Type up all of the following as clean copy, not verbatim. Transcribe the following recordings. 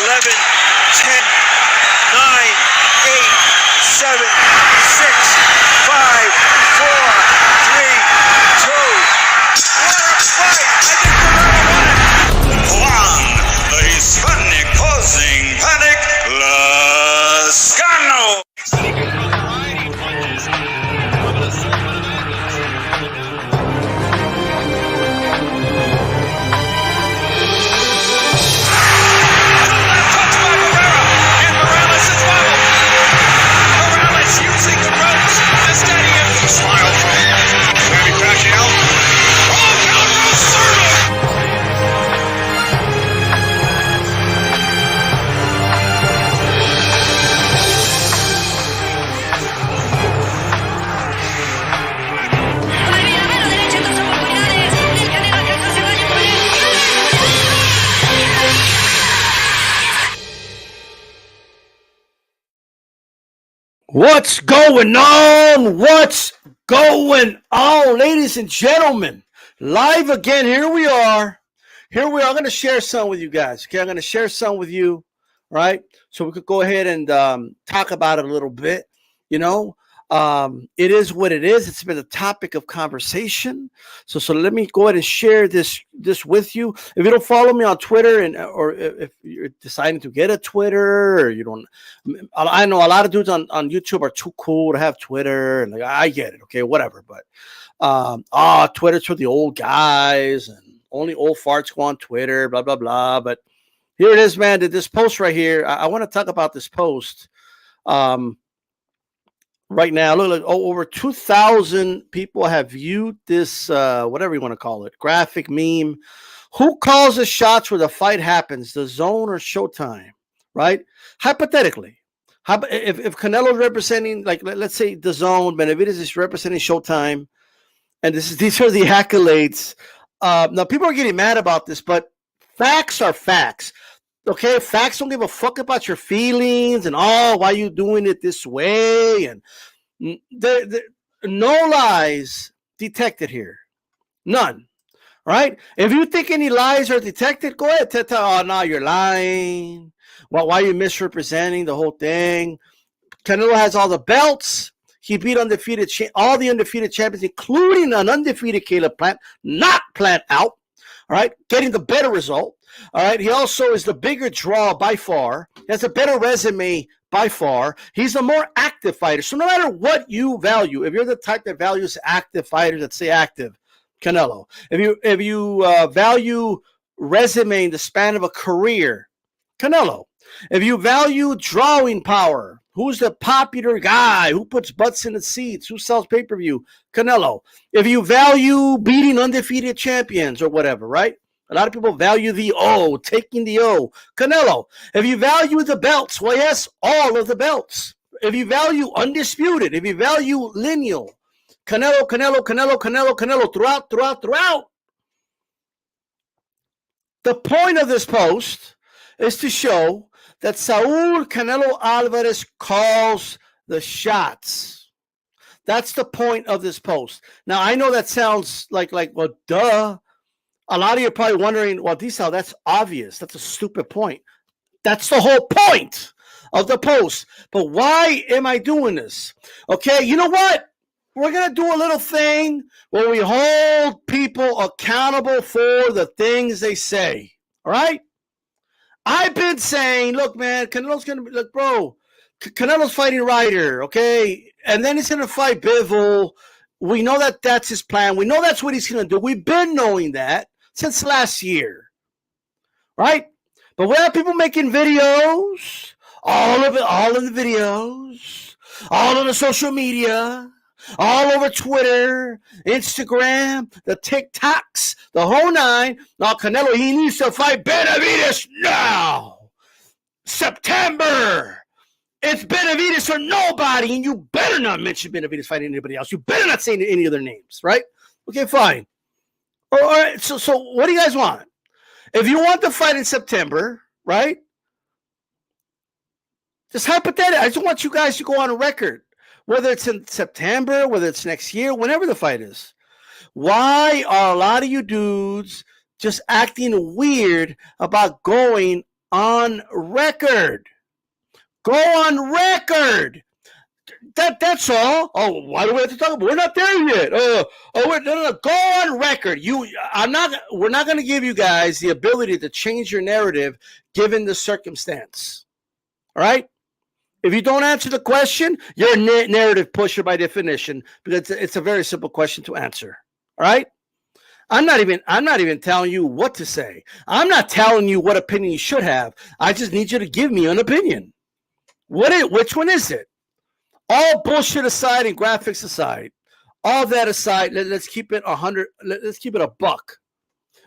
11, 10, 9, 8, 7, 6, 5, 4, 3, 2. What a fight! I think we're gonna win it. Juan, the Hispanic causing panic, Lascano. What's going on? What's going on, ladies and gentlemen? Live again. Here we are. I'm going to share some with you guys. Okay, I'm going to share some with you, right? So we could go ahead and talk about it a little bit. You know, it is what it is. It's been a topic of conversation. So let me go ahead and share this with you. If you don't follow me on Twitter, or if you're deciding to get a Twitter, or you don't, I know a lot of dudes on YouTube are too cool to have Twitter, and like, I get it, okay, whatever. But Twitter's for the old guys, and only old farts go on Twitter, blah blah blah. But here it is, man. This post right here. I want to talk about this post. Right now, look, like over 2,000 people have viewed this, whatever you want to call it, graphic meme. Who calls the shots where the fight happens, DAZN or Showtime, right? Hypothetically, if Canelo is representing, like, let's say DAZN, Benavidez is representing Showtime, and these are the accolades. Now, people are getting mad about this, but facts are facts. Okay, facts don't give a fuck about your feelings and why you doing it this way, and no lies detected here, none. Right? If you think any lies are detected, go ahead. Tell, no, you're lying. Well, why are you misrepresenting the whole thing? Canelo has all the belts. He beat all the undefeated champions, including an undefeated Caleb Plant, not Plant out. All right, getting the better result. All right, he also is the bigger draw by far. He has a better resume by far. He's a more active fighter. So no matter what you value, if you're the type that values active fighters, let's say active, Canelo. If you value resume in the span of a career, Canelo. If you value drawing power, who's the popular guy, who puts butts in the seats, who sells pay-per-view, Canelo. If you value beating undefeated champions or whatever, right? A lot of people value the O, taking the O. Canelo. If you value the belts, well, yes, all of the belts. If you value undisputed, if you value lineal, Canelo, throughout. The point of this post is to show that Saul Canelo Alvarez calls the shots. That's the point of this post. Now, I know that sounds like well, duh. A lot of you are probably wondering, well, Diesel, that's obvious. That's a stupid point. That's the whole point of the post. But why am I doing this? Okay, you know what? We're going to do a little thing where we hold people accountable for the things they say. All right? I've been saying, look, man, Canelo's going to be, look, bro, Canelo's fighting Ryder, okay? And then he's going to fight Bivol. We know that that's his plan. We know that's what he's going to do. We've been knowing that since last year, right? But we have people making videos, all of the videos, all on the social media, all over Twitter, Instagram, the TikToks, the whole nine. Now, Canelo, he needs to fight Benavidez now. September. It's Benavidez or nobody, and you better not mention Benavidez fighting anybody else. You better not say any of their names, right? Okay, fine. All right, so what do you guys want? If you want the fight in September, right? Just hypothetically, I just want you guys to go on a record, whether it's in September, whether it's next year, whenever the fight is. Why are a lot of you dudes just acting weird about going on record. Go on record. That's all. Oh, why do we have to talk about? We're not there yet. No. Go on record. We're not going to give you guys the ability to change your narrative given the circumstance. All right. If you don't answer the question, you're a narrative pusher by definition, because it's a very simple question to answer. All right. I'm not even telling you what to say. I'm not telling you what opinion you should have. I just need you to give me an opinion. Which one is it? All bullshit aside and graphics aside, all that aside, let's keep it 100. Let's keep it a buck.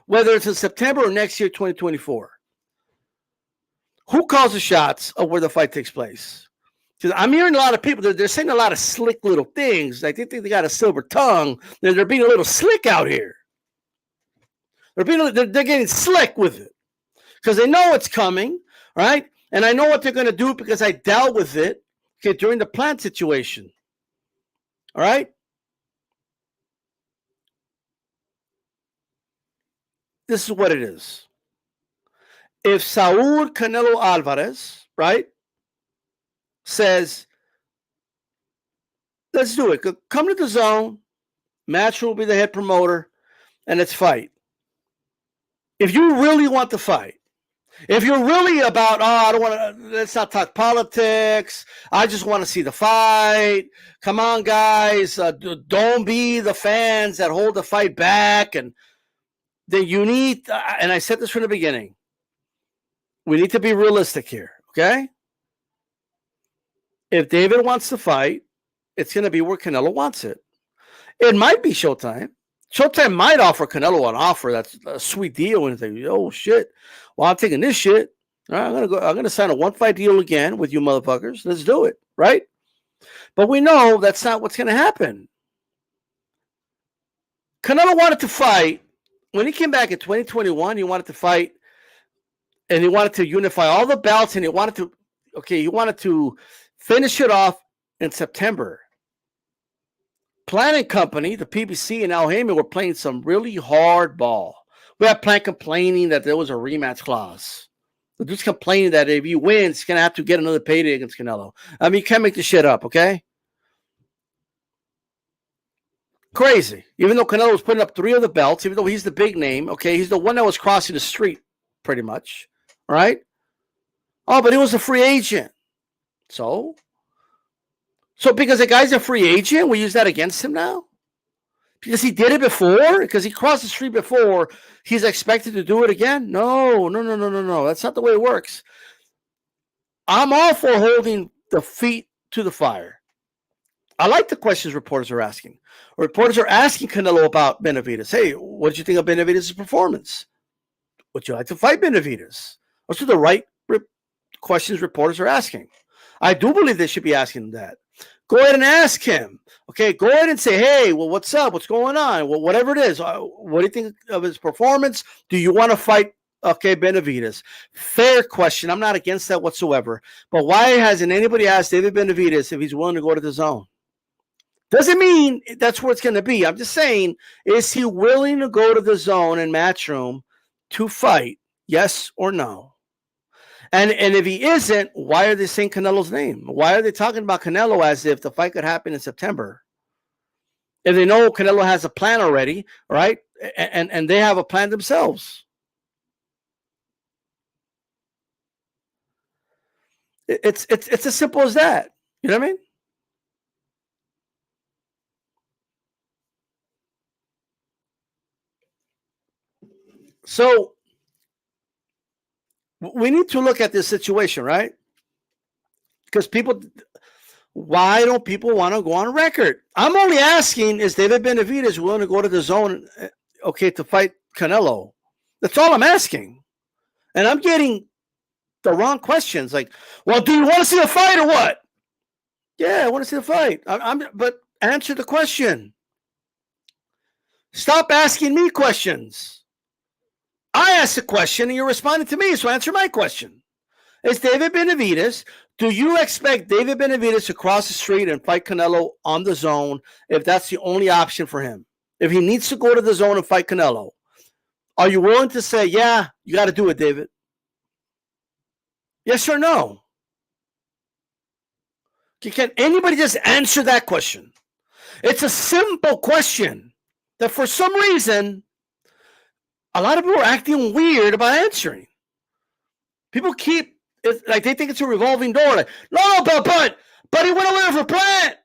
Whether it's in September or next year, 2024. Who calls the shots of where the fight takes place? Because I'm hearing a lot of people, they're saying a lot of slick little things. Like they think they got a silver tongue. They're being a little slick out here. They're getting slick with it because they know it's coming, right? And I know what they're going to do because I dealt with it, okay, during the plant situation. All right? This is what it is. If Saul Canelo Alvarez, right, says, let's do it. Come to the zone. Matchroom will be the head promoter, and let's fight. If you really want to fight, if you're really about, I don't want to, let's not talk politics. I just want to see the fight. Come on, guys. Don't be the fans that hold the fight back. And then you need, and I said this from the beginning, we need to be realistic here, okay? If David wants to fight, it's going to be where Canelo wants it. It might be Showtime. Showtime might offer Canelo an offer that's a sweet deal, and think, oh shit, well I'm taking this shit. All right, I'm gonna sign a one-fight deal again with you motherfuckers. Let's do it, right? But we know that's not what's gonna happen. Canelo wanted to fight when he came back in 2021. He wanted to fight, and he wanted to unify all the belts, and he wanted to finish it off in September. Planning company, the PBC and Al Heyman were playing some really hard ball. We have Plant complaining that there was a rematch clause. The dude's complaining that if he wins, he's going to have to get another payday against Canelo. I mean, you can't make this shit up, okay? Crazy. Even though Canelo was putting up 3 of the belts, even though he's the big name, okay? He's the one that was crossing the street, pretty much, all right? Oh, but he was a free agent. So because the guy's a free agent, we use that against him now? Because he did it before? Because he crossed the street before, he's expected to do it again? No. That's not the way it works. I'm all for holding the feet to the fire. I like the questions reporters are asking. Reporters are asking Canelo about Benavidez. Hey, what did you think of Benavidez' performance? Would you like to fight Benavidez? Those are the right questions reporters are asking. I do believe they should be asking that. Go ahead and ask him. Okay, go ahead and say, hey, well, what's up? What's going on? Well, whatever it is, what do you think of his performance? Do you want to fight, Benavidez? Fair question. I'm not against that whatsoever. But why hasn't anybody asked David Benavidez if he's willing to go to the zone? Doesn't mean that's where it's going to be. I'm just saying, is he willing to go to the zone and Matchroom to fight? Yes or no? And if he isn't, why are they saying Canelo's name? Why are they talking about Canelo as if the fight could happen in September? If they know Canelo has a plan already, right? And they have a plan themselves. It's as simple as that. You know what I mean? So we need to look at this situation, right? Because why don't people want to go on record? I'm only asking, is David Benavidez willing to go to the zone, to fight Canelo? That's all I'm asking. And I'm getting the wrong questions. Like, well, do you want to see the fight or what? Yeah, I want to see the fight. But answer the question. Stop asking me questions. I asked a question and you're responding to me, so answer my question. Is David Benavidez, do you expect David Benavidez to cross the street and fight Canelo on the zone if that's the only option for him? If he needs to go to the zone and fight Canelo, are you willing to say, yeah, you got to do it, David? Yes or no? Can anybody just answer that question? It's a simple question that for some reason, a lot of people are acting weird about answering. People keep, like they think it's a revolving door. Like, no, but he went over there for Plant.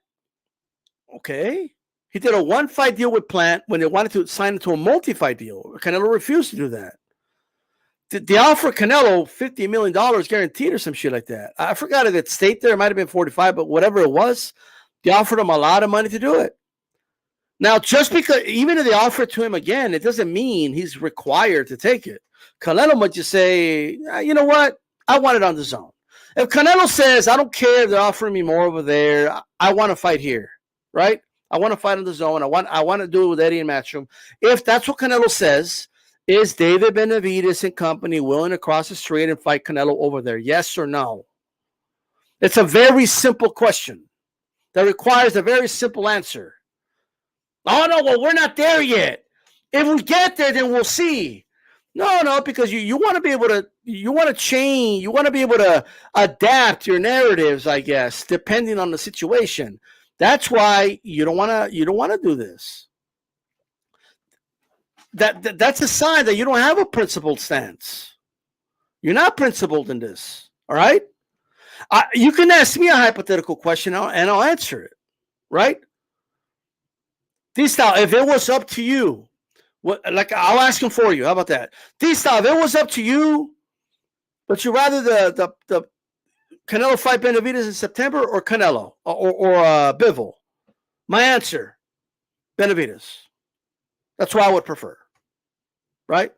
Okay. He did a one-fight deal with Plant when they wanted to sign into a multi-fight deal. Canelo refused to do that. They offered Canelo $50 million guaranteed or some shit like that. I forgot if it stayed there. It might have been 45, but whatever it was, they offered him a lot of money to do it. Now, just because, even if they offer it to him again, it doesn't mean he's required to take it. Canelo might just say, you know what? I want it on the zone. If Canelo says, I don't care if they're offering me more over there, I want to fight here, right? I want to fight on the zone. I want to do it with Eddie and Matchroom. If that's what Canelo says, is David Benavides and company willing to cross the street and fight Canelo over there? Yes or no? It's a very simple question that requires a very simple answer. Oh, no, well, we're not there yet. If we get there, then we'll see. No, because you want to be able to, you want to change, you want to be able to adapt your narratives, I guess, depending on the situation. That's why you don't want to do this. That's a sign that you don't have a principled stance. You're not principled in this. All right. You can ask me a hypothetical question and I'll answer it. Right. T-Style, if it was up to you, I'll ask him for you. How about that? T-Style, if it was up to you, but you rather the Canelo fight Benavides in September or Canelo or Bivol? My answer, Benavides. That's what I would prefer. Right?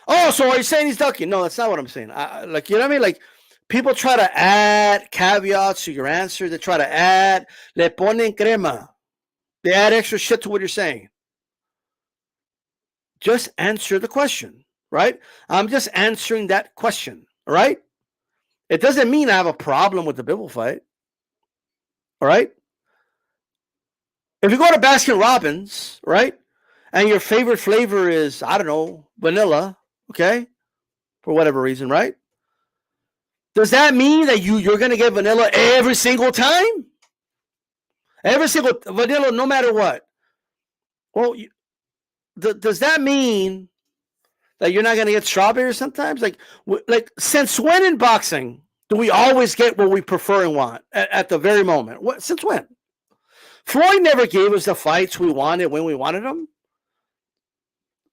Oh, so are you saying he's ducking? No, that's not what I'm saying. You know what I mean? Like, people try to add caveats to your answer. They try to add, le ponen crema. They add extra shit to what you're saying. Just answer the question, right? I'm just answering that question, all right? It doesn't mean I have a problem with the Bivol fight, all right? If you go to Baskin Robbins, right, and your favorite flavor is, I don't know, vanilla, okay, for whatever reason, right? Does that mean that you're going to get vanilla every single time? Every single vanilla, no matter what? Well, does that mean that you're not going to get strawberry sometimes? Like, since when in boxing do we always get what we prefer and want at the very moment? Since when? Floyd never gave us the fights we wanted when we wanted them.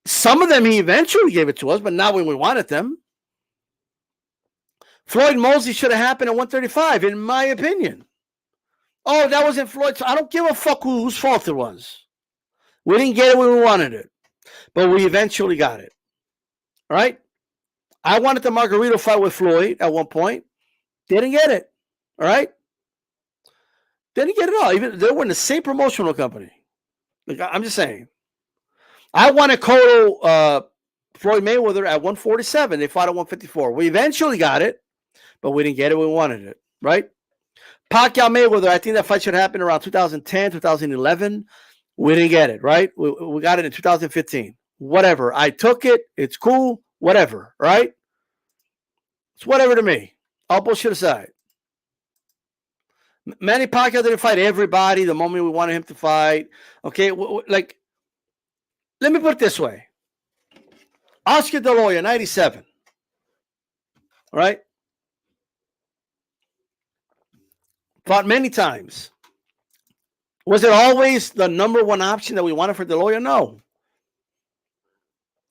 Some of them he eventually gave it to us, but not when we wanted them. Floyd Mosley should have happened at 135, in my opinion. Oh, that wasn't Floyd. I don't give a fuck whose fault it was. We didn't get it when we wanted it, but we eventually got it. All right? I wanted the Margarito fight with Floyd at one point. Didn't get it. All right? Didn't get it all. Even they were in the same promotional company. Like, I'm just saying. I wanted Cotto, Floyd Mayweather at 147. They fought at 154. We eventually got it, but we didn't get it when we wanted it. Right? Pacquiao Mayweather, I think that fight should happen around 2010, 2011. We didn't get it, right? We got it in 2015. Whatever. I took it. It's cool. Whatever, right? It's whatever to me. All bullshit aside. Manny Pacquiao didn't fight everybody the moment we wanted him to fight. Okay, like, let me put it this way. Oscar De La Hoya, 97. All right? Fought many times. Was it always the number one option that we wanted for De La Hoya? No.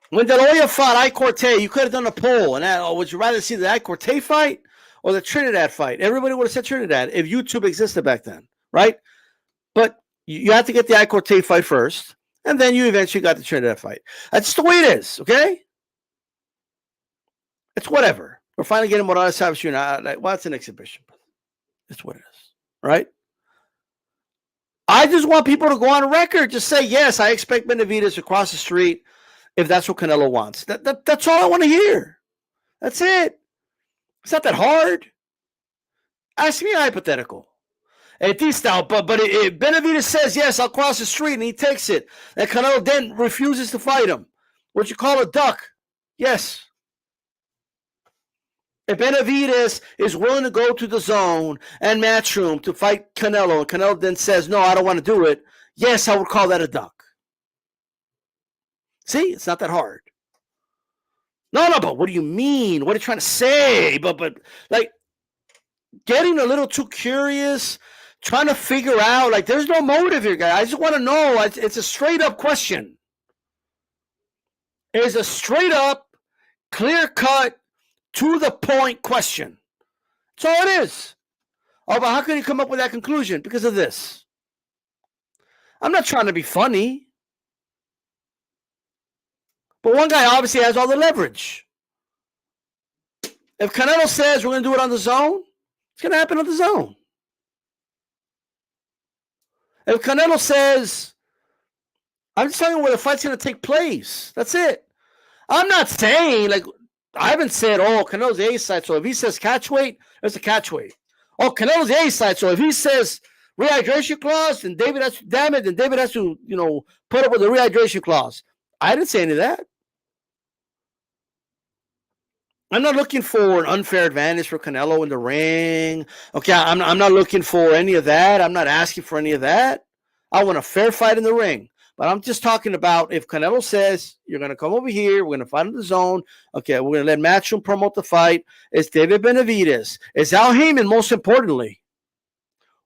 When De La Hoya fought Ike Cortez, you could have done a poll. And would you rather see the Ike Cortez fight or the Trinidad fight? Everybody would have said Trinidad if YouTube existed back then, right? But you had to get the Ike Cortez fight first, and then you eventually got the Trinidad fight. That's the way it is, okay? It's whatever. We're finally getting Morales Savage Jr. Well, it's an exhibition. It's what it is, right? I just want people to go on record. Just say, yes, I expect Benavides to cross the street if that's what Canelo wants. That's all I want to hear. That's it. It's not that hard. Ask me a hypothetical. Hey, T-Style, but if Benavides says, yes, I'll cross the street, and he takes it, and Canelo then refuses to fight him, what you call a duck? Yes. If Benavidez is willing to go to the zone and Matchroom to fight Canelo, and Canelo then says, no, I don't want to do it, yes, I would call that a duck. See, it's not that hard. No, but what do you mean? What are you trying to say? But like getting a little too curious, trying to figure out, like there's no motive here, guys. I just want to know. It's a straight up question. It's a straight up, clear cut, to the point question. That's all it is. Oh, but how can you come up with that conclusion? Because of this. I'm not trying to be funny. But one guy obviously has all the leverage. If Canelo says we're going to do it on the zone, it's going to happen on the zone. If Canelo says, I'm just telling you where the fight's going to take place. That's it. I'm not saying, like, I haven't said, oh, Canelo's the A side, so if he says catch weight, there's a catch weight. Oh, Canelo's the A side, so if he says rehydration clause, then David has to, damn it, then David has to, put up with the rehydration clause. I didn't say any of that. I'm not looking for an unfair advantage for Canelo in the ring. Okay, I'm not looking for any of that. I'm not asking for any of that. I want a fair fight in the ring. But I'm just talking about if Canelo says, you're going to come over here, we're going to fight in the zone. Okay, we're going to let Matchroom promote the fight. Is David Benavidez, is Al Heyman, most importantly,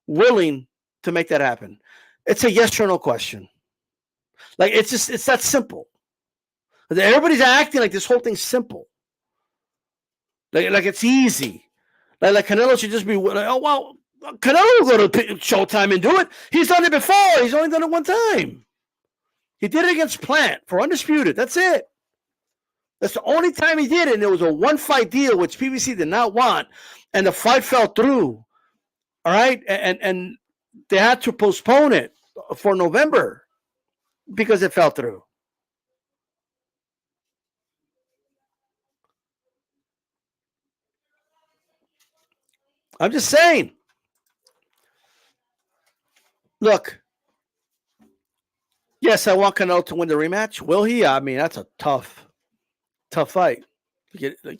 willing to make that happen? It's a yes or no question. Like, it's that simple. Everybody's acting like this whole thing's simple. Like it's easy. Like Canelo should just be, oh, well, Canelo will go to Showtime and do it. He's done it before. He's only done it one time. He did it against Plant for Undisputed. That's it. That's the only time he did it, and it was a one-fight deal, which PBC did not want, and the fight fell through. All right? And they had to postpone it for November because it fell through. I'm just saying. Look, yes, I want Canelo to win the rematch. Will he? I mean, that's a tough fight.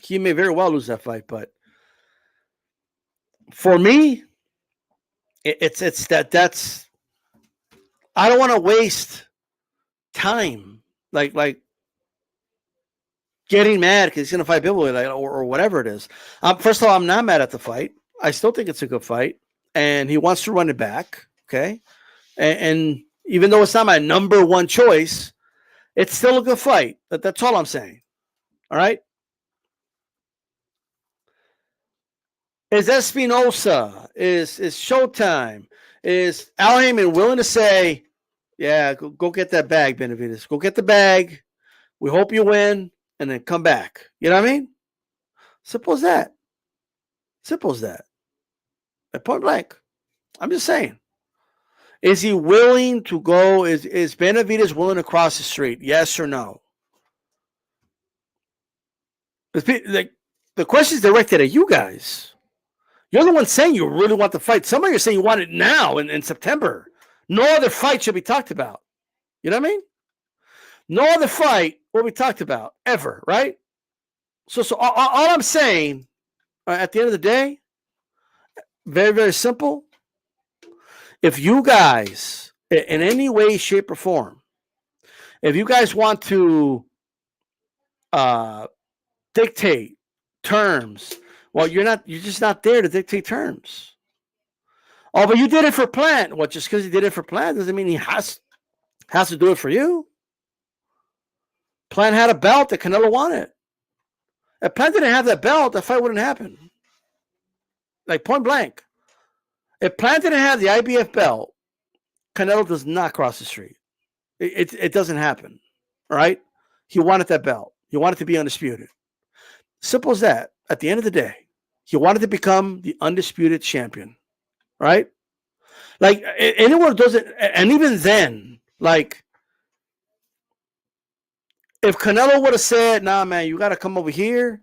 He may very well lose that fight, but for me, it's that's I don't want to waste time like getting mad because he's going to fight Bill or whatever it is. First of all, I'm not mad at the fight. I still think it's a good fight, and he wants to run it back. Okay, and even though it's not my number one choice, it's still a good fight. That's all I'm saying. All right. Is Espinosa, is Showtime, is Al Heyman willing to say, yeah, go get that bag, Benavidez. Go get the bag. We hope you win, and then come back. You know what I mean? Simple as that. Simple as that. At point blank. I'm just saying. Is he willing to go? Is Benavidez willing to cross the street? Yes or no? The question is directed at you guys. You're the one saying you really want the fight. Some of you are saying you want it now in September. No other fight should be talked about. You know what I mean? No other fight will be talked about ever, right? So all I'm saying at the end of the day, very, very simple. If you guys, in any way, shape, or form, if you guys want to dictate terms, well, you're just not there to dictate terms. Oh, but you did it for Plant. Well, just because he did it for Plant doesn't mean he has to do it for you. Plant had a belt that Canelo wanted. If Plant didn't have that belt, the fight wouldn't happen. Like point blank. If Plant didn't have the IBF belt, Canelo does not cross the street. It doesn't happen. All right? He wanted that belt. He wanted to be undisputed. Simple as that. At the end of the day, he wanted to become the undisputed champion. Right? Like, anyone doesn't, and even then, like, if Canelo would have said, nah, man, you got to come over here,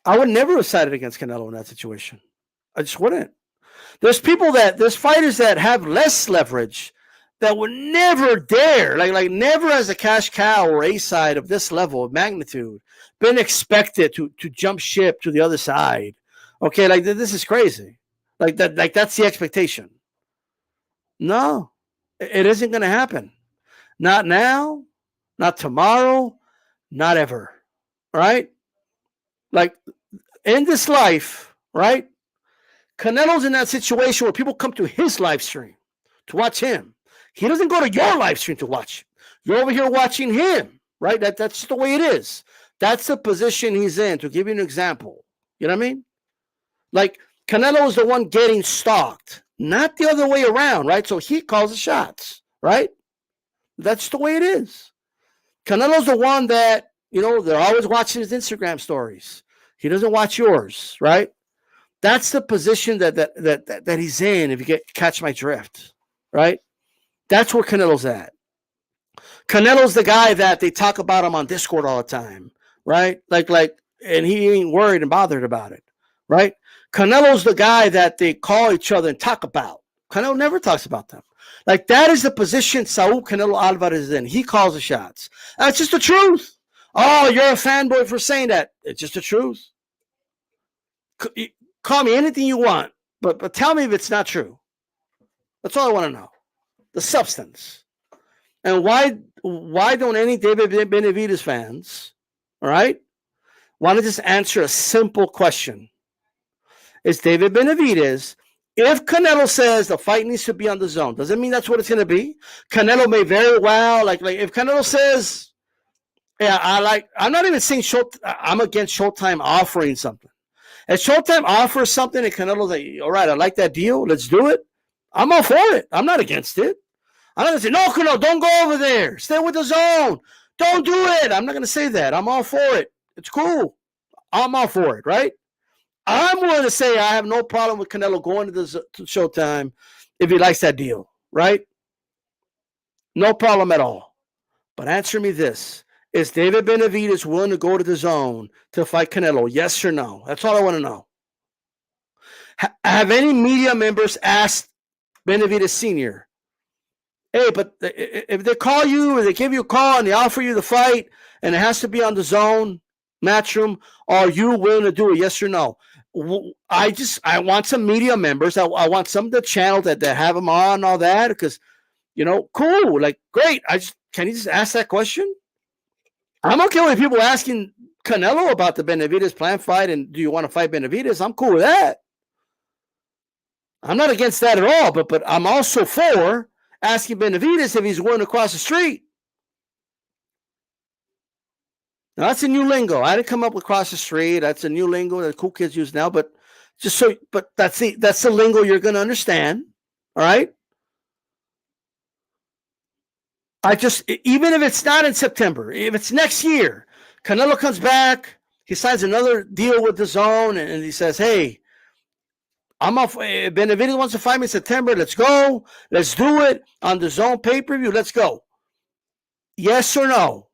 I would never have sided against Canelo in that situation. I just wouldn't. There's fighters that have less leverage that would never dare, like never as a cash cow or A side of this level of magnitude, been expected to jump ship to the other side. Okay, like this is crazy. Like that's the expectation. No, it isn't going to happen. Not now, not tomorrow, not ever. Right? Like in this life, right? Canelo's in that situation where people come to his live stream to watch him. He doesn't go to your live stream to watch. You're over here watching him, right? That's the way it is. That's the position he's in. To give you an example, you know what I mean? Like Canelo is the one getting stalked, not the other way around, right? So he calls the shots, right? That's the way it is. Canelo's the one that, they're always watching his Instagram stories. He doesn't watch yours, right? That's the position that he's in, if you catch my drift, right? That's where Canelo's at. Canelo's the guy that they talk about him on Discord all the time, right? Like, and he ain't worried and bothered about it, right? Canelo's the guy that they call each other and talk about. Canelo never talks about them. Like, that is the position Saul Canelo Alvarez is in. He calls the shots. That's just the truth. Oh, you're a fanboy for saying that. It's just the truth. Call me anything you want, but tell me if it's not true. That's all I want to know. The substance. And why don't any David Benavidez fans, all right, want to just answer a simple question? Is David Benavidez, if Canelo says the fight needs to be on the zone, does it mean that's what it's going to be? Canelo may very well, like if Canelo says, yeah, I'm not even saying I'm against Showtime offering something. If Showtime offers something and Canelo's like, all right, I like that deal, let's do it, I'm all for it. I'm not against it. I'm not going to say, no, Canelo, don't go over there. Stay with the zone. Don't do it. I'm not going to say that. I'm all for it. It's cool. I'm all for it, right? I'm willing to say I have no problem with Canelo going to Showtime if he likes that deal, right? No problem at all. But answer me this. Is David Benavidez willing to go to the zone to fight Canelo? Yes or no? That's all I want to know. Have any media members asked Benavidez Sr., hey, but if they call you, or they give you a call and they offer you the fight and it has to be on the zone, Matchroom, are you willing to do it? Yes or no? I want some media members. I want some of the channel that have them on and all that because, cool, like, great. Can you just ask that question? I'm okay with people asking Canelo about the Benavidez plan fight and do you want to fight Benavidez? I'm cool with that. I'm not against that at all, but I'm also for asking Benavidez if he's willing to cross the street. Now, that's a new lingo. I didn't come up with cross the street. That's a new lingo that cool kids use now. But that's the lingo you're going to understand. All right. Even if it's not in September, if it's next year, Canelo comes back, he signs another deal with the zone, and he says, hey, I'm off. Benavidez wants to fight me in September. Let's go. Let's do it on the zone pay-per-view. Let's go. Yes or no?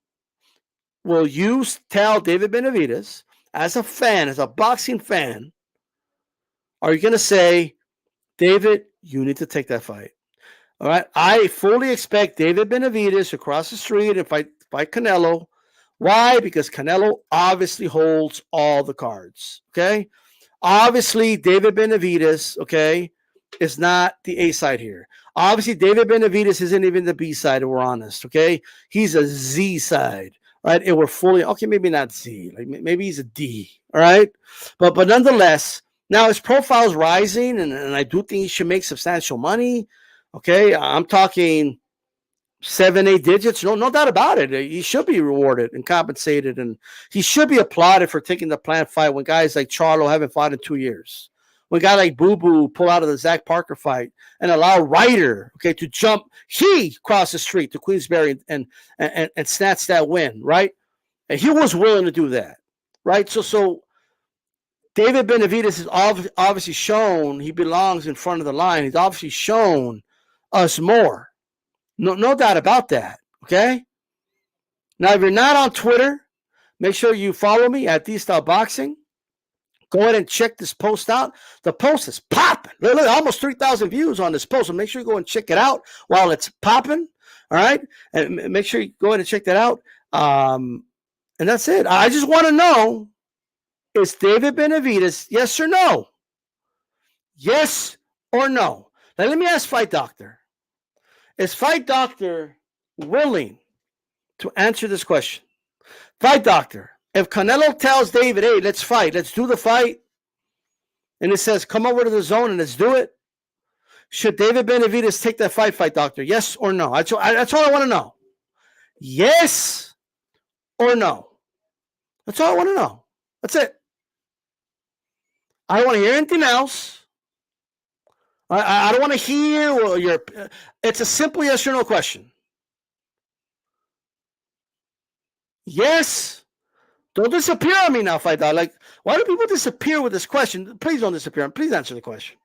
Will you tell David Benavidez, as a fan, as a boxing fan, are you going to say, David, you need to take that fight? All right. I fully expect David Benavidez to cross the street and fight Canelo. Why? Because Canelo obviously holds all the cards. Okay. Obviously, David Benavidez, okay, is not the A side here. Obviously, David Benavidez isn't even the B side, if we're honest, okay? He's a Z side, right? And we're fully, okay, maybe not Z, like maybe he's a D, all right? But nonetheless, now his profile is rising, and I do think he should make substantial money, okay? I'm talking 7-8 digits, no doubt about it. He should be rewarded and compensated, and he should be applauded for taking the planned fight when guys like Charlo haven't fought in 2 years. When a guy like Boo Boo pull out of the Zach Parker fight and allow Ryder, okay, to jump, he crossed the street to Queensberry and snatch that win, right? And he was willing to do that, right? So David Benavidez has obviously shown he belongs in front of the line. He's obviously shown us more. No doubt about that, okay? Now, if you're not on Twitter, make sure you follow me at DStyleBoxing. Go ahead and check this post out. The post is popping. Look, almost 3,000 views on this post. So make sure you go and check it out while it's popping. All right. And make sure you go ahead and check that out. And that's it. I just want to know, is David Benavidez yes or no? Yes or no? Now, let me ask Fight Doctor. Is Fight Doctor willing to answer this question? Fight Doctor, if Canelo tells David, hey, let's fight, let's do the fight, and it says, come over to the zone and let's do it, should David Benavidez take that fight, Fight Doctor? Yes or no? That's all I want to know. Yes or no? That's all I want to know. That's it. I don't want to hear anything else. I don't want to hear your. It's a simple yes or no question. Yes. Don't disappear on me now, Fight Doctor. Like, why do people disappear with this question? Please don't disappear. Please answer the question.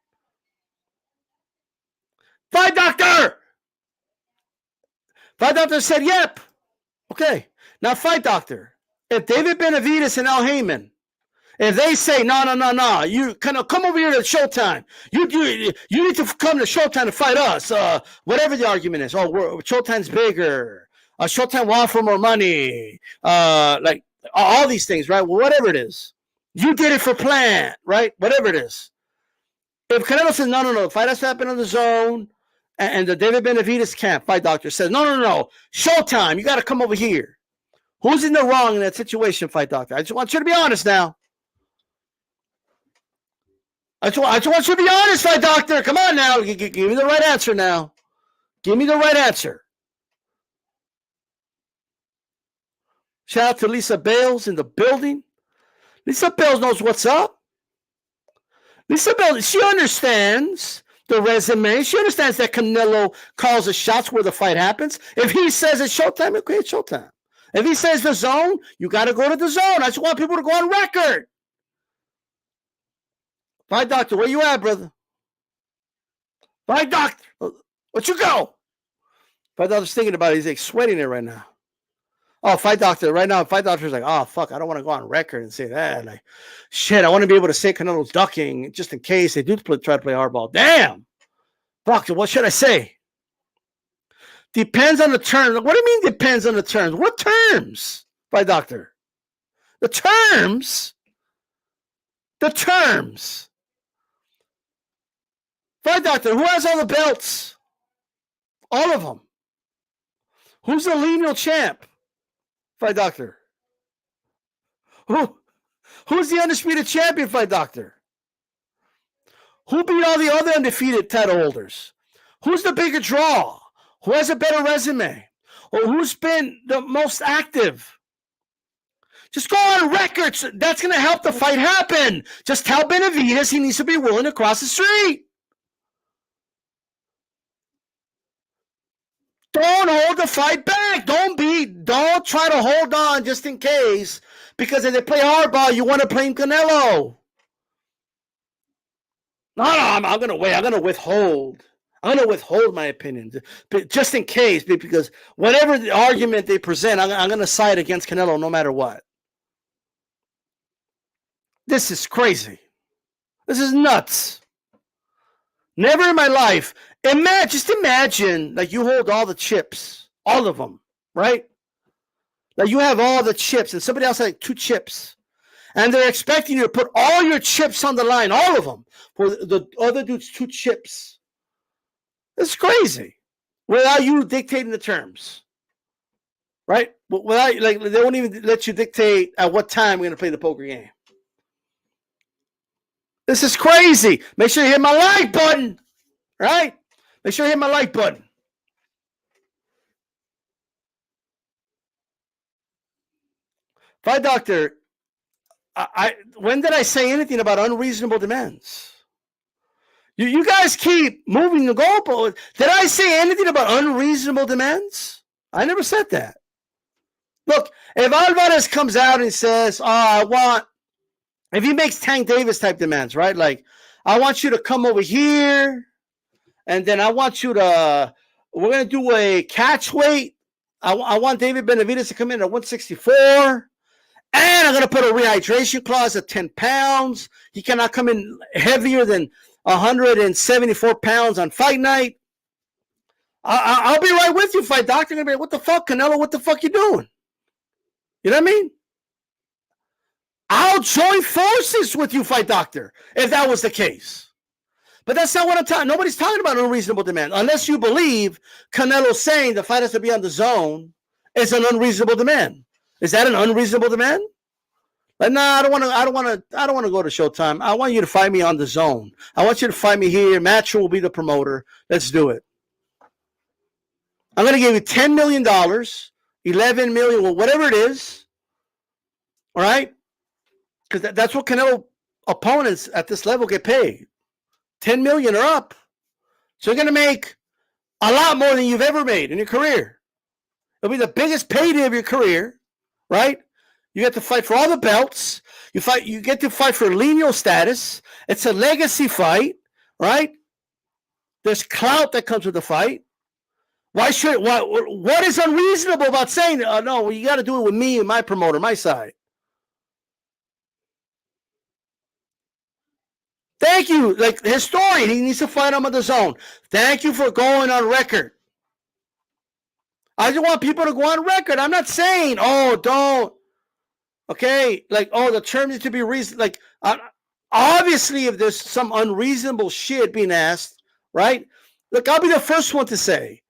Fight Doctor! Fight Doctor said, yep. Okay. Now, Fight Doctor, if David Benavides and Al Heyman, if they say, no, you kind of come over here to Showtime. You need to come to Showtime to fight us. Whatever the argument is. Oh, Showtime's bigger. Showtime will offer more money. Like all these things, right? Well, whatever it is. You did it for Plant, right? Whatever it is. If Canelo says, no, the fight has to happen on the zone, and the David Benavides camp, Fight Doctor says, no, Showtime, you got to come over here. Who's in the wrong in that situation, Fight Doctor? I just want you to be honest now. I just want you to be honest, Fight Doctor. Come on now. Give me the right answer now. Give me the right answer. Shout out to Lisa Bales in the building. Lisa Bales knows what's up. Lisa Bales, she understands the resume. She understands that Canelo calls the shots where the fight happens. If he says it's Showtime, okay, it's Showtime. If he says the zone, you got to go to the zone. I just want people to go on record. Fight Doctor, where you at, brother? Fight Doctor, what you go? Fight Doctor's thinking about it. He's like sweating it right now. Oh, Fight Doctor, right now, Fight Doctor's like, oh, fuck, I don't want to go on record and say that. Like, shit, I want to be able to say Canelo's ducking just in case they do try to play hardball. Damn. Fuck, what should I say? Depends on the terms. What do you mean depends on the terms? What terms, Fight Doctor? The terms? The terms. Fight Doctor, who has all the belts? All of them. Who's the lineal champ? Fight Doctor. Who's the undisputed champion, Fight Doctor? Who beat all the other undefeated title holders? Who's the bigger draw? Who has a better resume? Or who's been the most active? Just go on records. That's going to help the fight happen. Just tell Benavidez he needs to be willing to cross the street. Don't hold the fight back. Don't try to hold on just in case. Because if they play hardball, you want to blame Canelo. No, I'm going to wait. I'm going to withhold. I'm going to withhold my opinion. Just in case. Because whatever the argument they present, I'm going to side against Canelo no matter what. This is crazy. This is nuts. Never in my life. Just imagine like you hold all the chips, all of them, right? Like you have all the chips and somebody else has like 2 chips. And they're expecting you to put all your chips on the line, all of them, for the other dude's 2 chips. It's crazy. Without you dictating the terms. Right? Without, like, they won't even let you dictate at what time we're going to play the poker game. This is crazy. Make sure you hit my like button. Right? Make sure you hit my like button. Fight Doctor, when did I say anything about unreasonable demands? You guys keep moving the goalpost. Did I say anything about unreasonable demands? I never said that. Look, if Alvarez comes out and says, if he makes Tank Davis type demands, right? Like, I want you to come over here, and then I want you to, we're going to do a catch weight. I want David Benavidez to come in at 164, And I'm going to put a rehydration clause at 10 pounds. He cannot come in heavier than 174 pounds on fight night. I'll be right with you, fight doctor. Gonna be like, what the fuck, Canelo? What the fuck you doing? You know what I mean? I'll join forces with you, fight doctor, if that was the case. But that's not what I'm talking. Nobody's talking about unreasonable demand, unless you believe Canelo saying the fight has to be on the zone is an unreasonable demand. Is that an unreasonable demand? Like, nah, I don't want to go to Showtime. I want you to fight me on the zone. I want you to fight me here. Matcher will be the promoter. Let's do it. I'm going to give you $10 million, $11 million, well, whatever it is. All right? Because that's what Canelo opponents at this level get paid. 10 million or up. So you're going to make a lot more than you've ever made in your career. It'll be the biggest payday of your career, right? You get to fight for all the belts. You get to fight for lineal status. It's a legacy fight, right? There's clout that comes with the fight. What is unreasonable about saying, no, you got to do it with me and my promoter, my side? Thank you. Like the historian, he needs to fight him on the zone. Thank you for going on record. I just want people to go on record. I'm not saying, don't. Okay, like, the term needs to be reasonable. Like, obviously, if there's some unreasonable shit being asked, right? Look, I'll be the first one to say,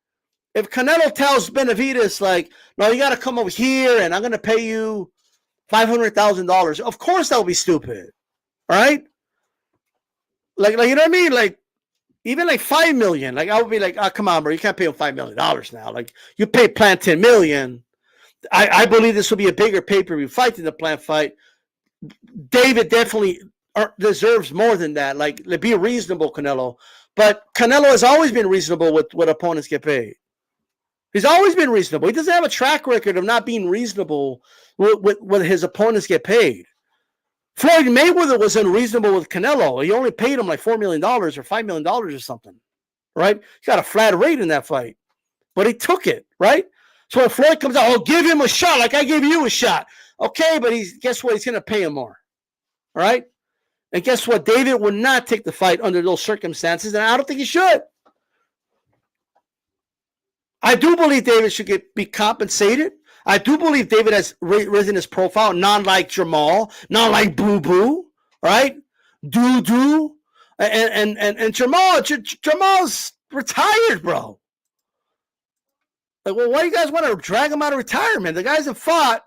if Canelo tells Benavidez, like, no, you got to come over here and I'm going to pay you $500,000, of course that would be stupid, all right? Like, you know what I mean? Like, even like $5 million, like, I would be like, come on, bro, you can't pay him $5 million now. Like, you pay Plant $10 million. I believe this will be a bigger pay-per-view fight than the Plant fight. David definitely deserves more than that. Like, be reasonable, Canelo. But Canelo has always been reasonable with what opponents get paid. He's always been reasonable. He doesn't have a track record of not being reasonable with what his opponents get paid. Floyd Mayweather was unreasonable with Canelo. He only paid him like $4 million or $5 million or something, right? He got a flat rate in that fight, but he took it, right? So when Floyd comes out, give him a shot like I gave you a shot. Okay, but guess what? He's going to pay him more, all right? And guess what? David would not take the fight under those circumstances, and I don't think he should. I do believe David should be compensated. I do believe David has risen his profile, not like Jamal, not like Boo Boo, right? Doo. And Jamal's retired, bro. Like, well, why do you guys want to drag him out of retirement? The guys have fought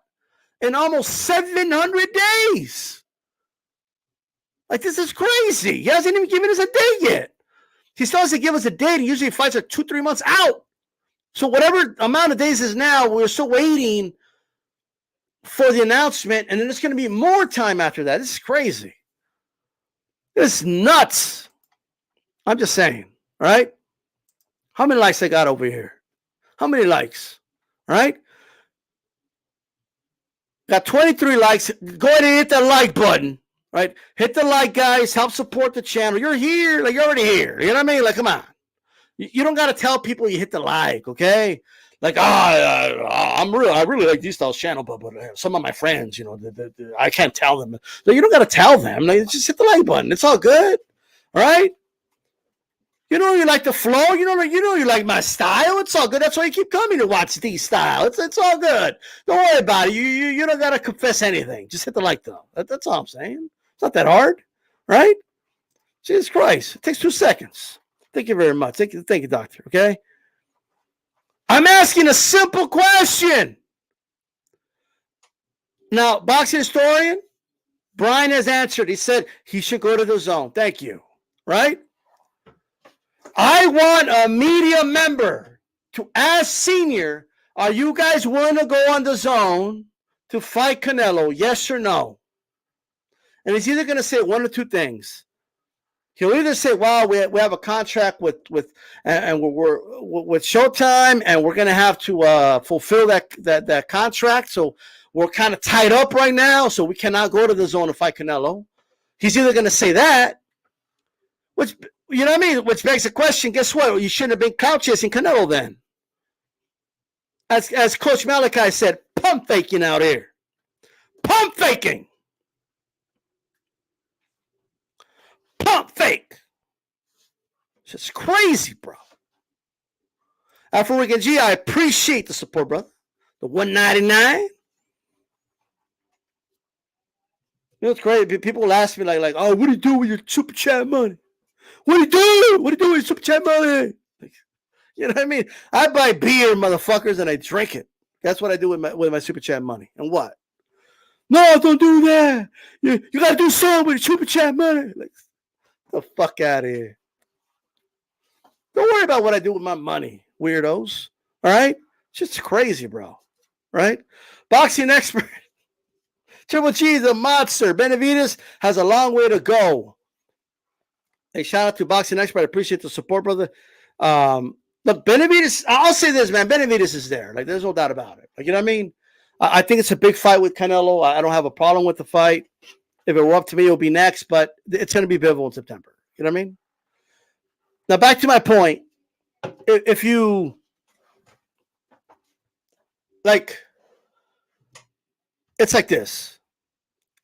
in almost 700 days. Like, this is crazy. He hasn't even given us a date yet. He still has to give us a date. He usually fights are 2-3 months out. So whatever amount of days is now, we're still waiting for the announcement, and then there's going to be more time after that. This is crazy. This is nuts. I'm just saying, all right? How many likes I got over here? How many likes? All right? Got 23 likes. Go ahead and hit that like button, right? Hit the like, guys. Help support the channel. You're here. Like, you're already here. You know what I mean? Like, come on. You don't got to tell people you hit the like, okay? Like, I really like D-Style's channel, but some of my friends, I can't tell them. No, you don't got to tell them. Like, just hit the like button. It's all good, all right? You know you like the flow. You know you like my style. It's all good. That's why you keep coming to watch D-Style. It's all good. Don't worry about it. You don't got to confess anything. Just hit the like, though. That's all I'm saying. It's not that hard, right? Jesus Christ. It takes 2 seconds. Thank you very much. Thank you, doctor. Okay. I'm asking a simple question. Now, boxing historian, Brian has answered. He said he should go to the zone. Thank you. Right? I want a media member to ask Senior, are you guys willing to go on the zone to fight Canelo? Yes or no? And he's either going to say one or two things. He'll either say, "Well, we have a contract with Showtime, and we're going to have to fulfill that contract. So we're kind of tied up right now, so we cannot go to the zone to fight Canelo." He's either going to say that, which you know what I mean, which begs the question. Guess what? You shouldn't have been clout chasing Canelo then. As Coach Malachi said, pump faking out here, pump pump faking. Pump fake. It's just crazy, bro. Afro Rican G, I appreciate the support, brother. The 199. You know, it's great. People will ask me like, oh, what do you do with your super chat money? What do you do? What do you do with your super chat money? Like, you know what I mean? I buy beer, motherfuckers, and I drink it. That's what I do with my super chat money. And what? No, don't do that. You gotta do something with your super chat money. Like, the fuck out of here. Don't worry about what I do with my money, weirdos. All right? It's just crazy, bro. Right? Boxing expert. Triple G, the monster. Benavidez has a long way to go. Hey, shout out to Boxing Expert. I appreciate the support, brother. Look, Benavidez, I'll say this, man. Benavidez is there. Like, there's no doubt about it. Like, you know what I mean? I think it's a big fight with Canelo. I don't have a problem with the fight. If it were up to me, it would be next, but it's going to be Bivol in September. You know what I mean? Now, back to my point. If you, like, it's like this.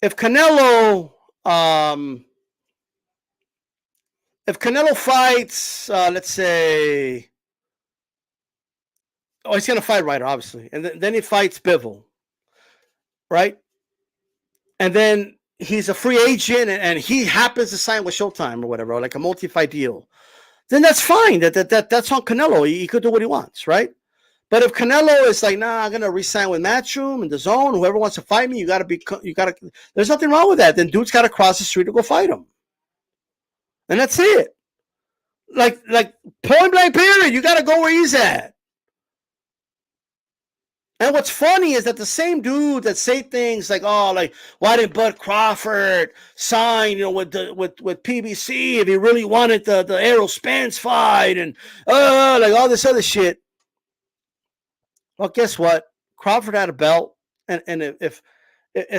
If Canelo fights, let's say, he's going to fight Ryder, obviously. And then he fights Bivol, right? And then he's a free agent and he happens to sign with Showtime or whatever, like a multi-fight deal. Then that's fine. That's on Canelo. He could do what he wants, right? But if Canelo is like, nah, I'm gonna resign with Matchroom and DAZN, whoever wants to fight me, you gotta. There's nothing wrong with that. Then dude's got to cross the street to go fight him, and that's it. Like point blank period. You got to go where he's at. And what's funny is that the same dude that say things like, "Oh, like why did Bud Crawford sign, with PBC if he really wanted the Errol Spence fight and like all this other shit." Well, guess what? Crawford had a belt, and if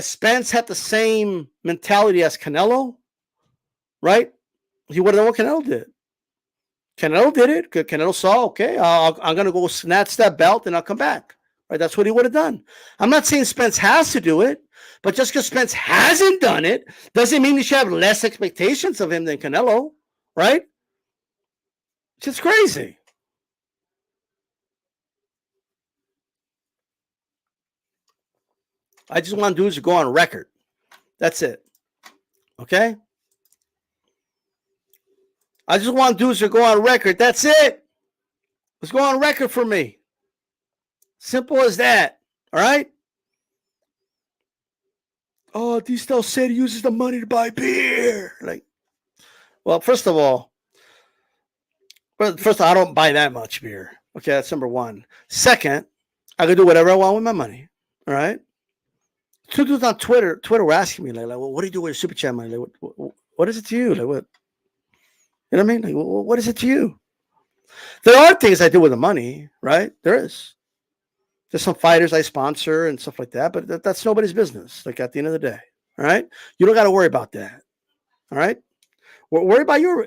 Spence had the same mentality as Canelo, right? He would have done what Canelo did. Canelo did it. Canelo saw, okay, I'm gonna go snatch that belt and I'll come back. Right, that's what he would have done. I'm not saying Spence has to do it, but just because Spence hasn't done it doesn't mean you should have less expectations of him than Canelo, right? It's just crazy. I just want dudes to go on record. That's it. Okay? I just want dudes to go on record. That's it. Let's go on record for me. Simple as that. All right? Oh, D-Style said he uses the money to buy beer. Like, well, first of all, I don't buy that much beer. Okay, that's number one. Second, I can do whatever I want with my money. All right? Two dudes on Twitter were asking me, like, well, what do you do with your super chat money? Like, what is it to you? Like, what? You know what I mean? Like, what is it to you? There are things I do with the money, right? There is. There's some fighters I sponsor and stuff like that, but that's nobody's business. Like at the end of the day, all right? You don't got to worry about that. All right? Worry about your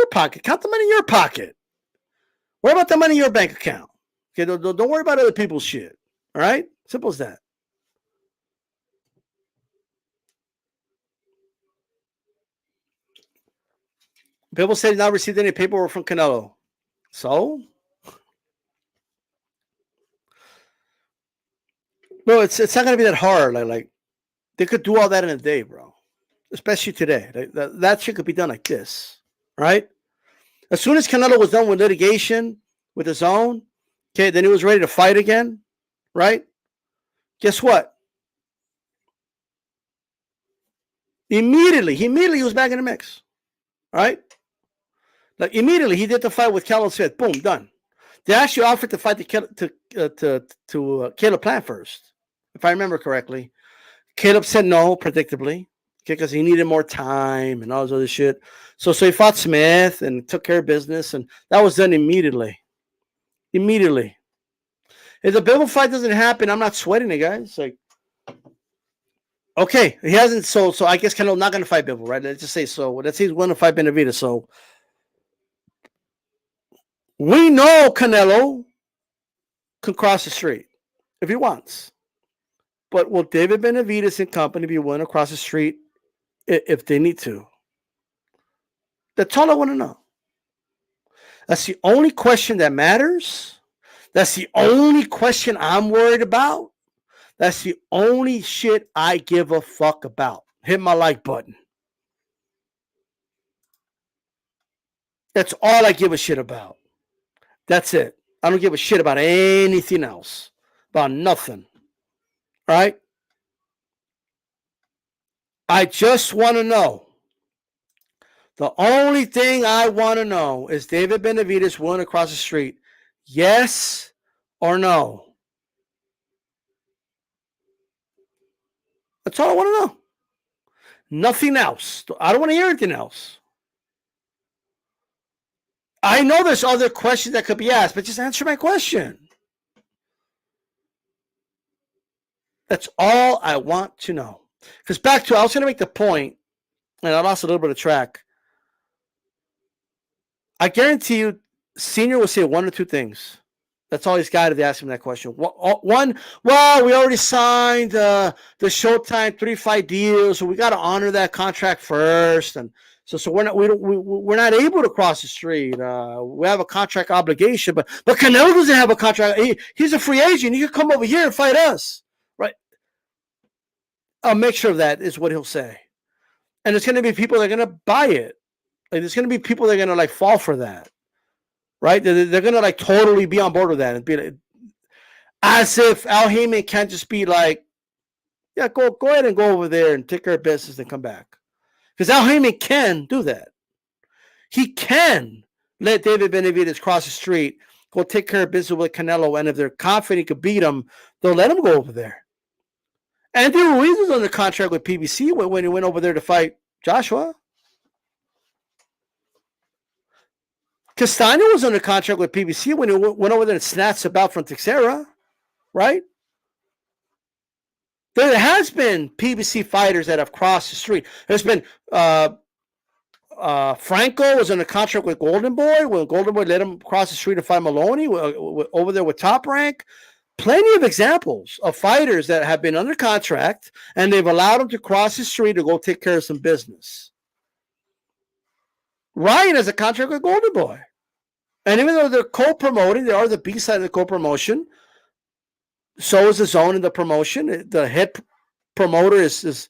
pocket. Count the money in your pocket. Worry about the money in your bank account. Okay, don't worry about other people's shit. All right? Simple as that. People say not received any paperwork from Canelo. So? No, it's not going to be that hard. Like they could do all that in a day, bro. Especially today. That shit could be done like this, right? As soon as Canelo was done with litigation with his own, okay, then he was ready to fight again, right? Guess what? Immediately he was back in the mix, right? Like immediately he did the fight with Caleb Smith. Boom, done. They actually offered to fight to Caleb Plant first, if I remember correctly. Caleb said no, predictably, because he needed more time and all this other shit. So he fought Smith and took care of business, and that was done immediately. Immediately. If the Bivol fight doesn't happen, I'm not sweating it, guys. Like, okay, he hasn't. So I guess Canelo not going to fight Bivol, right? Let's just say so. Let's say he's going to fight Benavidez. So we know Canelo can cross the street if he wants. But will David Benavides and company be willing to cross the street if they need to? That's all I want to know. That's the only question that matters. That's the only question I'm worried about. That's the only shit I give a fuck about. Hit my like button. That's all I give a shit about. That's it. I don't give a shit about anything else. About nothing. All right? I just want to know. The only thing I want to know is David Benavides willing to cross the street. Yes or no? That's all I want to know. Nothing else. I don't want to hear anything else. I know there's other questions that could be asked, but just answer my question. That's all I want to know. Because I was going to make the point, and I lost a little bit of track. I guarantee you, Senior will say one or two things. That's all he's got if they ask him that question. One, well, we already signed the Showtime 3-fight deal, so we got to honor that contract first, and so we're not able to cross the street. We have a contract obligation, but Canelo doesn't have a contract. He's a free agent. He can come over here and fight us, right? A mixture of that is what he'll say, and there's going to be people that are going to buy it. Like, there's going to be people that are going to like fall for that. Right? They're going to like totally be on board with that and be like, as if Al Heyman can't just be like, yeah, go ahead and go over there and take care of business and come back. Because Al Heyman can do that. He can let David Benavides cross the street, go take care of business with Canelo, and if they're confident he could beat him, they'll let him go over there. Andy Ruiz was under contract with PBC when he went over there to fight Joshua. Castaño was under contract with PBC when he went over there and snatched the belt from Teixeira, right? There has been PBC fighters that have crossed the street. There's been Franco was under contract with Golden Boy when Golden Boy let him cross the street and fight Maloney over there with Top Rank. Plenty of examples of fighters that have been under contract and they've allowed them to cross the street to go take care of some business. Ryan has a contract with Golden Boy. And even though they're co-promoting, they are the B side of the co-promotion. So is the DAZN in the promotion. The head promoter is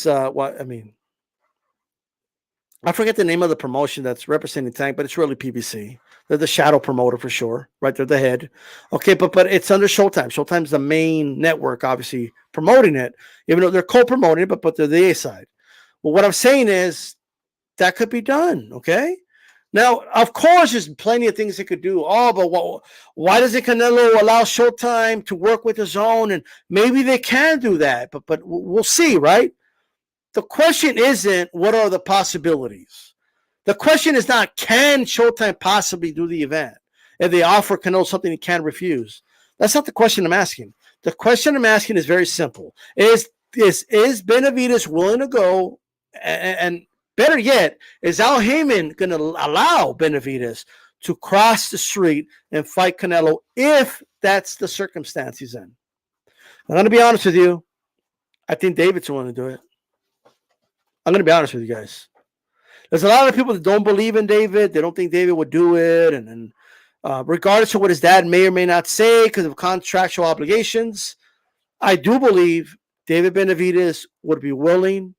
what I mean. I forget the name of the promotion that's representing Tank, but it's really PBC. They're the shadow promoter for sure, right? They're the head. Okay, but it's under Showtime. Showtime's the main network, obviously promoting it, even though they're co-promoting it, but they're the A side. Well, what I'm saying is that could be done. Okay. Now, of course, there's plenty of things they could do. Oh, but why doesn't Canelo allow Showtime to work with the DAZN? And maybe they can do that, but we'll see, right? The question isn't what are the possibilities. The question is not can Showtime possibly do the event if they offer Canelo something he can't refuse. That's not the question I'm asking. The question I'm asking is very simple: Is Benavides willing to go and better yet, is Al Heyman going to allow Benavides to cross the street and fight Canelo if that's the circumstance he's in? I'm going to be honest with you. I think David's willing to do it. I'm going to be honest with you guys. There's a lot of people that don't believe in David. They don't think David would do it. And regardless of what his dad may or may not say because of contractual obligations, I do believe David Benavides would be willing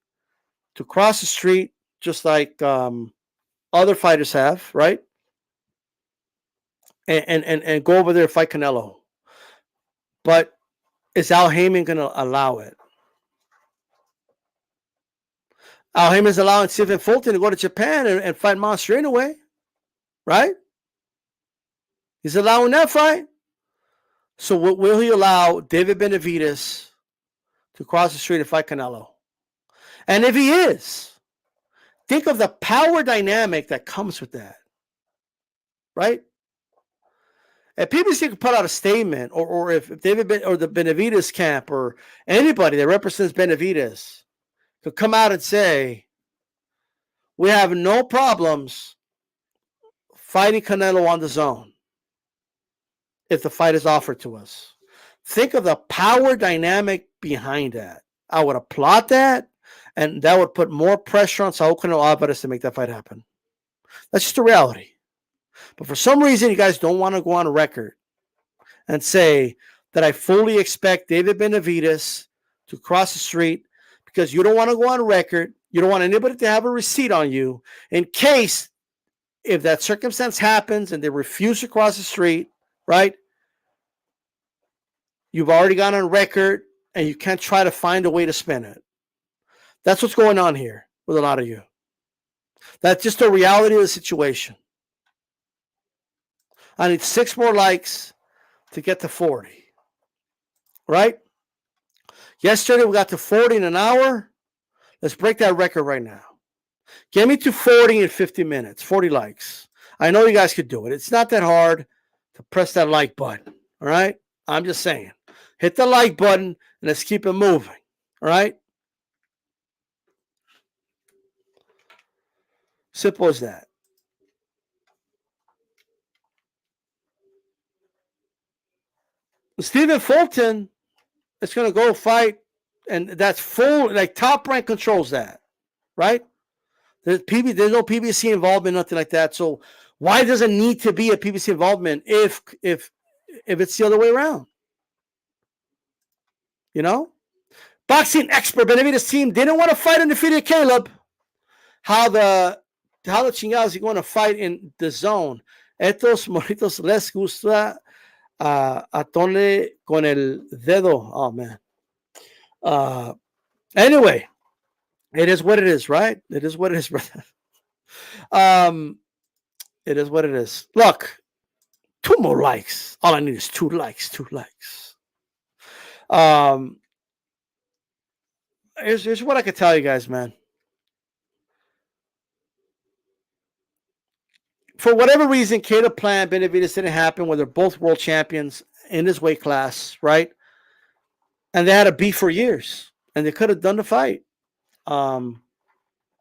to cross the street just like other fighters have, right? And go over there and fight Canelo. But is Al Heyman going to allow it? Al Heyman's allowing Stephen Fulton to go to Japan and fight Monster anyway, right? He's allowing that fight. So will he allow David Benavides to cross the street and fight Canelo? And if he is, think of the power dynamic that comes with that, right? If PBC could put out a statement, or if David or the Benavides camp or anybody that represents Benavides could come out and say, we have no problems fighting Canelo on the DAZN if the fight is offered to us. Think of the power dynamic behind that. I would applaud that, and that would put more pressure on Saul Canelo Alvarez to make that fight happen. That's just a reality. But for some reason, you guys don't want to go on record and say that I fully expect David Benavides to cross the street, because you don't want to go on record. You don't want anybody to have a receipt on you in case, if that circumstance happens and they refuse to cross the street, right? You've already gone on record and you can't try to find a way to spin it. That's what's going on here with a lot of you. That's just the reality of the situation. I need 6 more likes to get to 40. Right? Yesterday we got to 40 in an hour. Let's break that record right now. Get me to 40 in 50 minutes. 40 likes. I know you guys could do it. It's not that hard to press that like button. All right? I'm just saying. Hit the like button and let's keep it moving. All right? Simple as that. Stephen Fulton is going to go fight, and that's full, like Top Rank controls that, right? There's no PBC involvement, nothing like that. So why does it need to be a PBC involvement if it's the other way around? You know? Boxing expert Benavidez team didn't want to fight undefeated Caleb. How the chingados are going to fight in the zone? Estos moritos les gusta atonle con el dedo. Oh, man. Anyway, it is what it is, right? It is what it is, brother. It is what it is. Look, 2 more likes. All I need is 2 likes. 2 likes. Here's what I can tell you guys, man. For whatever reason, Caleb Plant, Benavidez didn't happen, where they're both world champions in this weight class, right? And they had a beef for years, and they could have done the fight.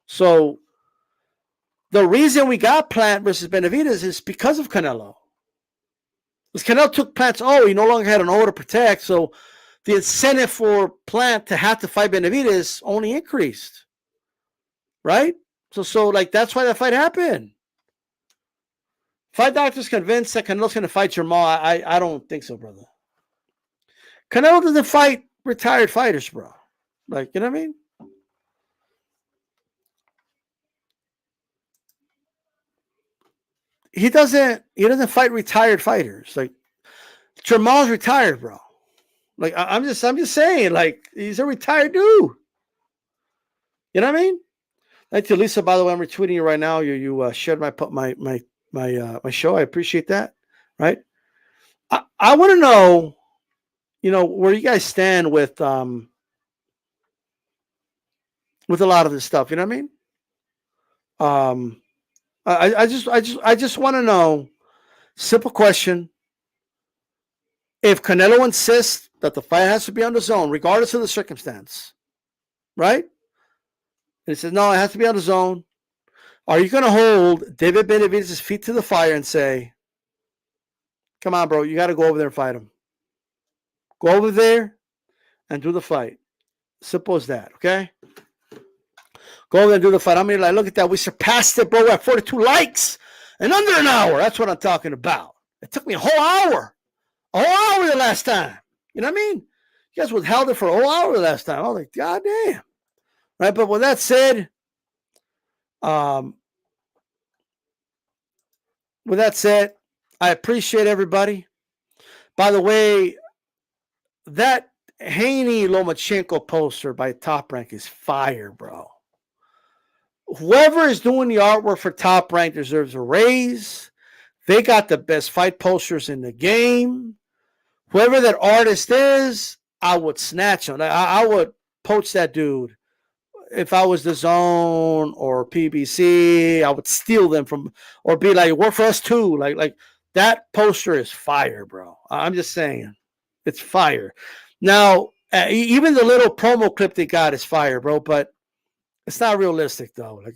So the reason we got Plant versus Benavidez is because of Canelo. Because Canelo took Plant's he no longer had an O to protect, so the incentive for Plant to have to fight Benavidez only increased, right? So like that's why that fight happened. Fight doctors convinced that Canelo's going to fight Jamal. I don't think so, brother. Canelo doesn't fight retired fighters, bro. Like, you know what I mean? He doesn't fight retired fighters. Like, Jamal's retired, bro. Like, I'm just saying, like, he's a retired dude. You know what I mean? Thank you, Lisa. By the way, I'm retweeting you right now. You shared my show. I appreciate that. Right? I want to know, where you guys stand with a lot of this stuff. You know what I mean? I just want to know. Simple question. If Canelo insists that the fight has to be on the zone, regardless of the circumstance, right? And he says, no, it has to be on the zone. Are you going to hold David Benavidez' feet to the fire and say, come on, bro, you got to go over there and fight him. Go over there and do the fight. Simple as that, okay? Go over there and do the fight. I mean, like, look at that. We surpassed it, bro. We're at 42 likes in under an hour. That's what I'm talking about. It took me a whole hour. A whole hour the last time. You know what I mean? You guys withheld it for a whole hour the last time. I was like, God damn. Right? But with that said, I appreciate everybody. By the way, that Haney Lomachenko poster by Top Rank is fire, bro. Whoever is doing the artwork for Top Rank deserves a raise. They got the best fight posters in the game. Whoever that artist is, I would snatch him. I would poach that dude. If I was DAZN or PBC, I would steal them from, or be like, work for us too. Like that poster is fire, bro. I'm just saying, it's fire. Now, even the little promo clip they got is fire, bro. But it's not realistic though. Like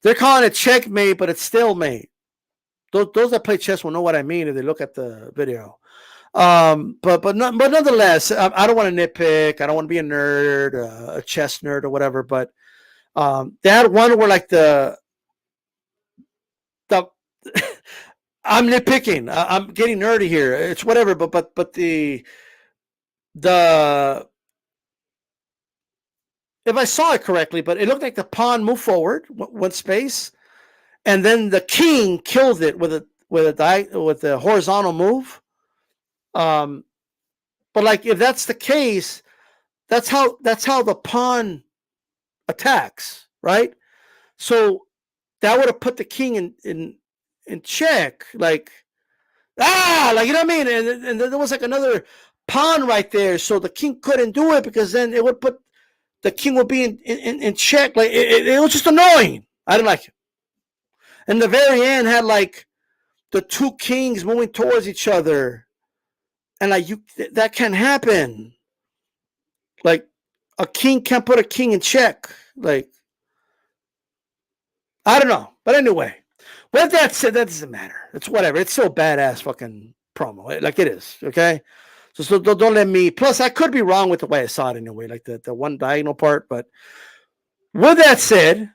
they're calling it checkmate, but it's stalemate. Those that play chess will know what I mean if they look at the video. But nonetheless, I don't want to nitpick. I don't want to be a nerd, a chess nerd or whatever. But they had one where like the I'm nitpicking. I'm getting nerdy here. It's whatever. But the if I saw it correctly, but it looked like the pawn moved forward one space, and then the king killed it with a horizontal move. But like if that's the case, that's how the pawn attacks, right? So that would have put the king in check, like like you know what I mean? And then there was like another pawn right there, so the king couldn't do it because then it would put the king would be in check. Like it was just annoying. I didn't like it. And the very end had like the two kings moving towards each other, and like that can't happen. Like a king can't put a king in check. Like I don't know, but anyway, with that said, that doesn't matter. It's whatever. It's so badass fucking promo, like it is. Okay, so don't let me. Plus, I could be wrong with the way I saw it anyway, like the one diagonal part. But with that said,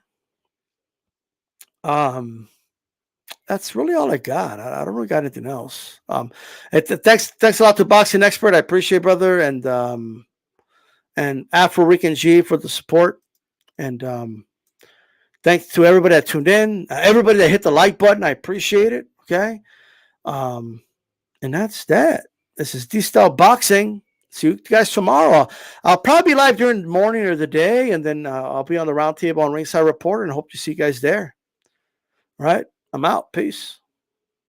that's really all I got. I don't really got anything else. Thanks a lot to Boxing Expert. I appreciate it, brother, and Afro Rican G for the support. And thanks to everybody that tuned in, everybody that hit the like button. I appreciate it. Okay. And that's that. This is D-Style Boxing. See you guys tomorrow. I'll probably be live during the morning or the day, and then I'll be on the roundtable on Ringside Report, and hope to see you guys there. All right. I'm out. Peace.